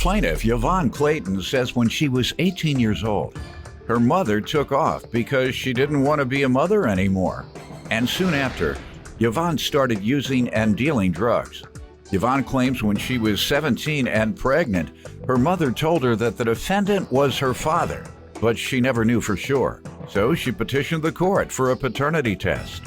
Plaintiff Yvonne Clayton says when she was 18 years old, her mother took off because she didn't want to be a mother anymore. And soon after, Yvonne started using and dealing drugs. Yvonne claims when she was 17 and pregnant, her mother told her that the defendant was her father, but she never knew for sure. So she petitioned the court for a paternity test.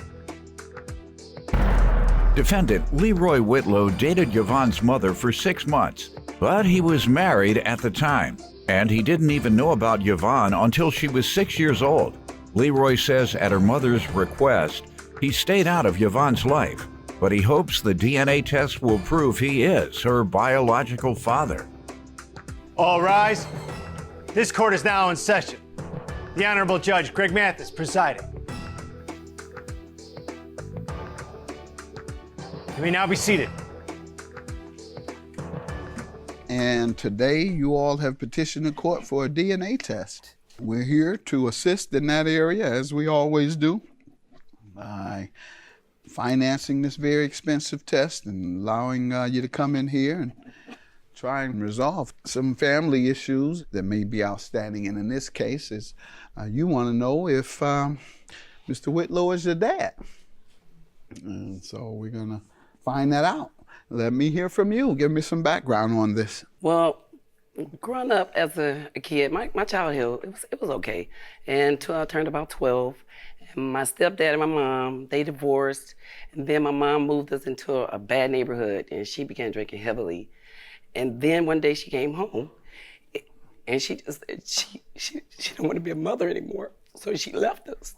Defendant Leroy Whitlow dated Yvonne's mother for 6 months, but he was married at the time, and he didn't even know about Yvonne until she was 6 years old. Leroy says at her mother's request, he stayed out of Yvonne's life, but he hopes the DNA test will prove he is her biological father. All rise. This court is now in session. The Honorable Judge Greg Mathis presiding. You may now be seated. And today you all have petitioned the court for a DNA test. We're here to assist in that area, as we always do, by financing this very expensive test and allowing you to come in here and try and resolve some family issues that may be outstanding. And in this case, is you want to know if Mr. Whitlow is your dad. And so we're going to find that out. Let me hear from you. Give me some background on this. Well, growing up as a kid, my childhood, it was okay. Until I turned about 12. And my stepdad and my mom, they divorced. And then my mom moved us into a bad neighborhood, and she began drinking heavily. And then one day she came home, and she just said she didn't want to be a mother anymore. So she left us.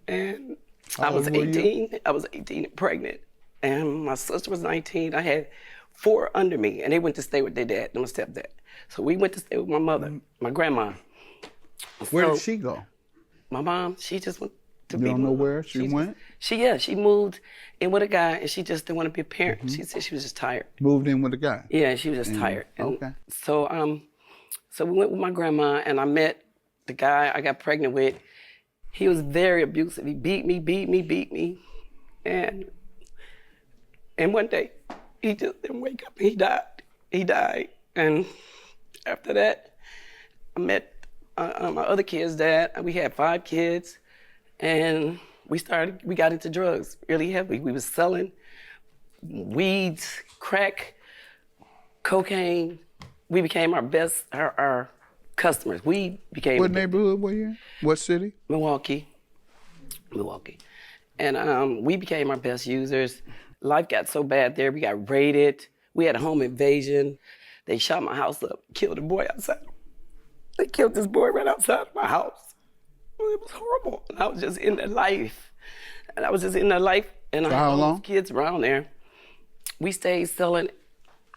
And I was 18. I was 18 and pregnant. And my sister was 19. I had 4 under me, and they went to stay with their dad, my stepdad. So we went to stay with my mother, my grandma. Where did she go? My mom, she just went to You be don't know with- where she went? She moved in with a guy, and she just didn't want to be a parent. She said she was just tired. Moved in with a guy? Yeah, she was just tired. And okay. So we went with my grandma, and I met the guy I got pregnant with. He was very abusive. He beat me. And one day, he just didn't wake up, and he died. And after that, I met my other kid's dad. We had 5 kids, and we got into drugs really heavily. We was selling weeds, crack, cocaine. We became our customers. We became— What neighborhood were you in? What city? Milwaukee. And we became our best users. Life got so bad there, we got raided. We had a home invasion. They shot my house up, killed a boy outside. They killed this boy right outside of my house. It was horrible. And I was just in that life. And I For how long? Kids around there. We stayed selling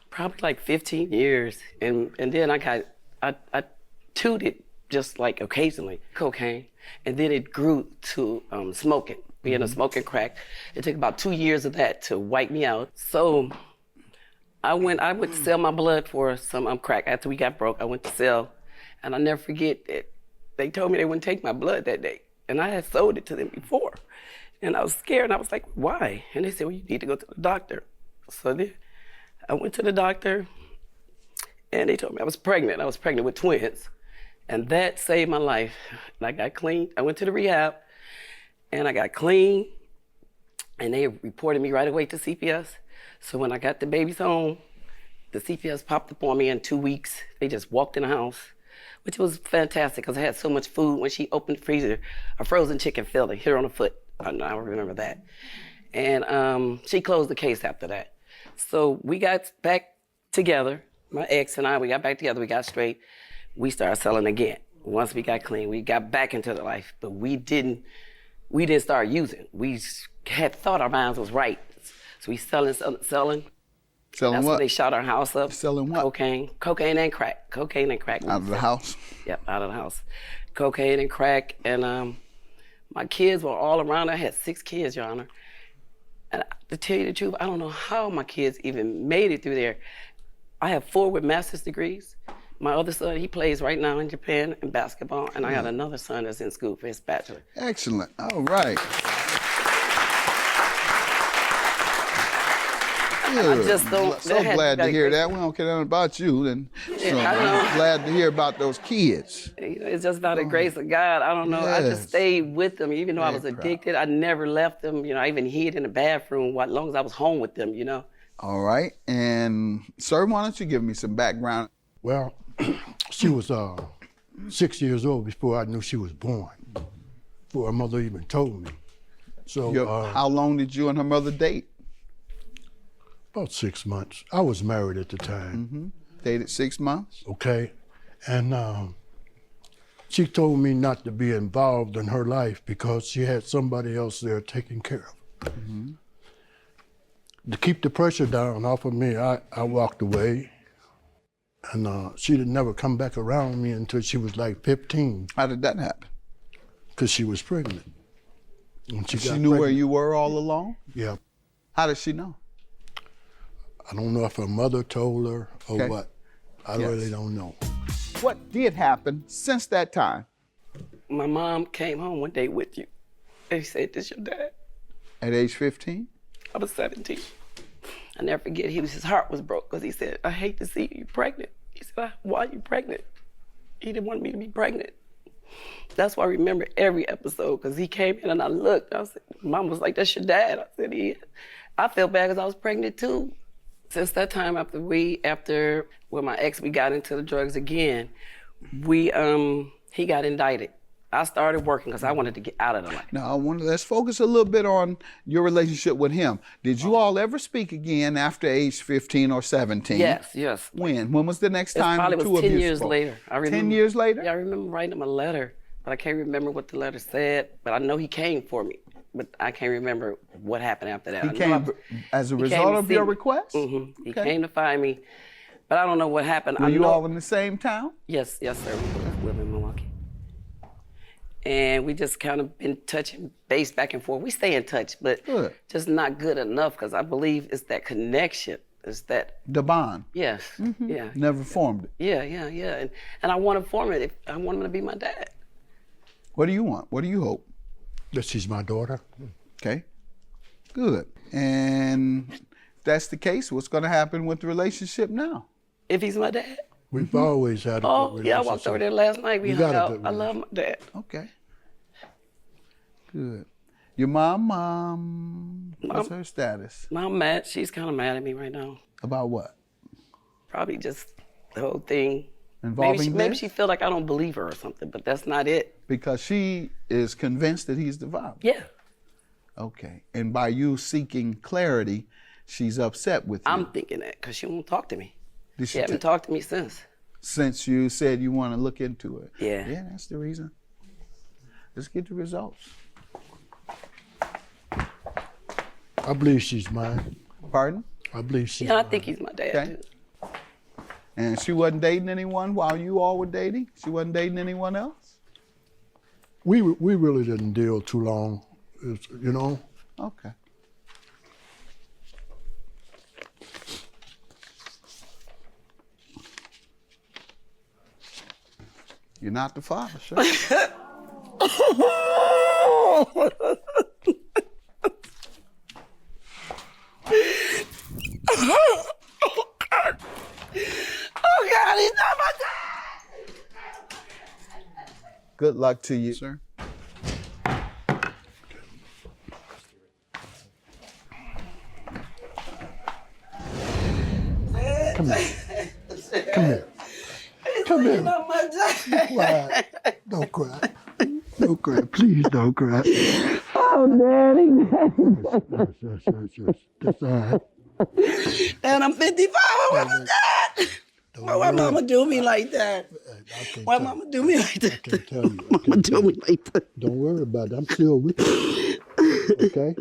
probably like 15 years. And then I tooted just like occasionally, cocaine. And then it grew to smoking. Being a smoking crack. It took about 2 years of that to wipe me out. So I went to sell my blood for some crack. After we got broke, I went to sell. And I'll never forget that they told me they wouldn't take my blood that day. And I had sold it to them before. And I was scared, and I was like, why? And they said, well, you need to go to the doctor. So then I went to the doctor, and they told me I was pregnant. I was pregnant with twins. And that saved my life. And I got clean. I went to the rehab, and I got clean, and they reported me right away to CPS. So when I got the babies home, the CPS popped up on me in 2 weeks. They just walked in the house, which was fantastic because I had so much food. When she opened the freezer, a frozen chicken fell and hit her on the foot. I remember that. And she closed the case after that. So we got back together, my ex and I, we got back together, we got straight. We started selling again. Once we got clean, we got back into the life, but we didn't start using. We had thought our minds was right. So we selling. Selling That's what? when they shot our house up. Selling what? Cocaine and crack. Out of the house? Yep, out of the house. Cocaine and crack, and my kids were all around. I had 6 kids, Your Honor. And to tell you the truth, I don't know how my kids even made it through there. I have 4 with master's degrees. My other son, he plays right now in Japan in basketball, and I got another son that's in school for his bachelor. Excellent. All right. I I just don't. So glad to hear that. We don't care nothing about you. And so I know. I'm glad to hear about those kids. It's just by the grace of God. I don't know. I just Yes. stayed with them, even though I was Very proud. addicted. I never left them. I even hid in the bathroom as long as I was home with them. All right. And sir, why don't you give me some background? Well, she was 6 years old before I knew she was born, before her mother even told me. So How long did you and her mother date? about 6 months. I was married at the time, Dated 6 months? okay? And she told me not to be involved in her life because she had somebody else there taking care of her. To keep the pressure down off of me, I walked away. And she didn't never come back around me until she was like 15, How did that happen? because she was pregnant. When She got knew where pregnant- you were all along? Yeah. How did she know? I don't know if her mother told her or Okay. what. I Yes. really don't know. What did happen since that time? My mom came home one day with you. And she said, "This your dad?" At age 15? I was 17. I never forget, his heart was broke because he said, "I hate to see you pregnant." He said, "Why are you pregnant?" He didn't want me to be pregnant. That's why I remember every episode, because he came in and I looked. I said, Mom was like, "That's your dad." I said, "Yeah." I felt bad because I was pregnant too. Since that time, after with my ex, we got into the drugs again, he got indicted. I started working because I wanted to get out of the life. Now, let's focus a little bit on your relationship with him. Did you all ever speak again after age 15 or 17? Yes. When? When was the next It time probably the two was of 10 you years spoke? later. I remember, 10 years later? Yeah, I remember writing him a letter, but I can't remember what the letter said. But I know he came for me, but I can't remember what happened after that. He I know came as a he result came to of see your me. request? He Okay. came to find me, but I don't know what happened. Were I you know, all in the same town? Yes, sir. We live in Milwaukee. And we just kind of been touching base back and forth. We stay in touch, but Good. just not good enough because I believe it's that connection. It's that, The bond. yes, yeah. Never formed it. Yeah. And I want to form it. I want him to be my dad. What do you want? What do you hope? That she's my daughter. Okay. Good. And if that's the case, what's going to happen with the relationship now? If he's my dad. We've always had a good Oh, relationship. yeah, I walked over there last night. We We hung got a out. good I love my dad. Okay. Good. Your mom, what's her status? Mom mad. She's kind of mad at me right now. About what? Probably just the whole thing. Involving Maybe this? she feel like I don't believe her or something, but that's not it. Because she is convinced that he's the father. Yeah. Okay. And by you seeking clarity, she's upset with you. I'm thinking that because she won't talk to me. Did She haven't talked to me since. since you said you want to look into it. Yeah. Yeah, that's the reason. Let's get the results. I believe she's mine. Pardon? I believe she's Yeah, I mine. think he's my dad. Okay. Too. And she wasn't dating anyone while you all were dating? She wasn't dating anyone else? We really didn't deal too long, you know. Okay. You're not the father, sir. Oh God, he's not my dad. Good luck to you, sir. Come here. Come here. Come He's here. not my dad. Cry. Don't cry. Don't cry. Please don't cry. Oh, daddy. Yes. That's all right. And I'm 55. Why my dad? Why worry. mama do me like that? I can't Why tell mama do me like that? I can't tell you. I Mama can't do tell me you. like that. Don't worry about it. I'm still with you. Okay?